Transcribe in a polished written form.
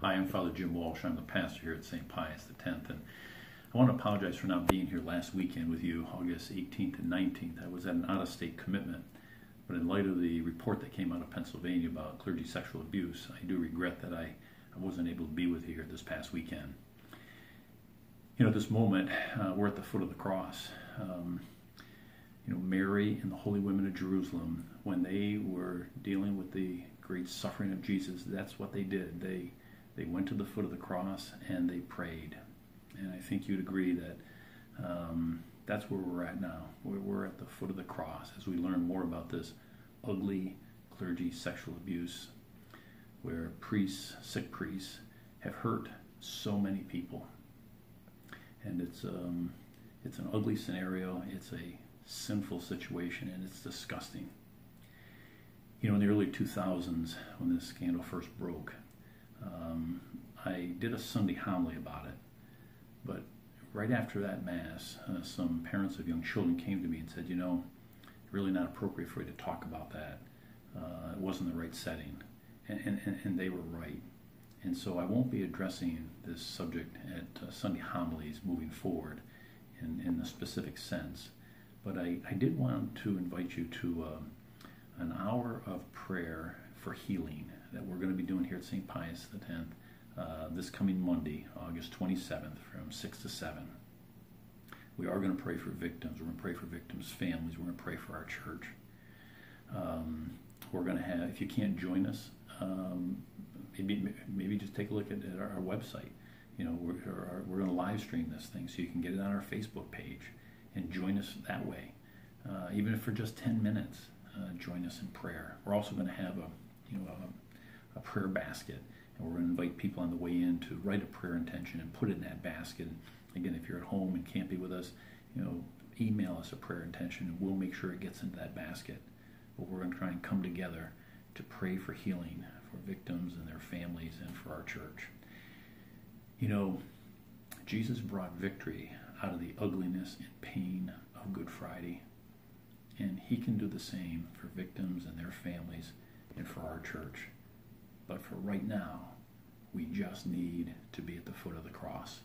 Hi, I'm Father Jim Walsh. I'm the pastor here at St. Pius X, and I want to apologize for not being here last weekend with you, August 18th and 19th. I was at an out-of-state commitment, but in light of the report that came out of Pennsylvania about clergy sexual abuse, I do regret that I wasn't able to be with you here this past weekend. You know, at this moment, we're at the foot of the cross. Mary and the holy women of Jerusalem, when they were dealing with the great suffering of Jesus, that's what they did. They went to the foot of the cross and they prayed. And I think you'd agree that that's where we're at now. We're at the foot of the cross as we learn more about this ugly clergy sexual abuse, where priests, sick priests, have hurt so many people. And it's an ugly scenario. It's a sinful situation, and it's disgusting. You know, in the early 2000s, when this scandal first broke, I did a Sunday homily about it. But right after that Mass, some parents of young children came to me and said, you know, really not appropriate for you to talk about that. It wasn't the right setting. And they were right. And so I won't be addressing this subject at Sunday homilies moving forward in a specific sense. But I did want to invite you to an hour of prayer for healing that we're going to be doing here at St. Pius X this coming Monday, August 27th from 6 to 7. We are going to pray for victims. We're going to pray for victims' families. We're going to pray for our church. We're going to have, if you can't join us, maybe just take a look at our website. You know, we're going to live stream this thing so you can get it on our Facebook page and join us that way. Even if for just 10 minutes, join us in prayer. We're also going to have a prayer basket, and we're going to invite people on the way in to write a prayer intention and put it in that basket. Again, if you're at home and can't be with us, email us a prayer intention, and we'll make sure it gets into that basket. But we're going to try and come together to pray for healing for victims and their families and for our church. You know, Jesus brought victory out of the ugliness and pain of Good Friday, and he can do the same for victims and their families and for our church. But for right now, we just need to be at the foot of the cross.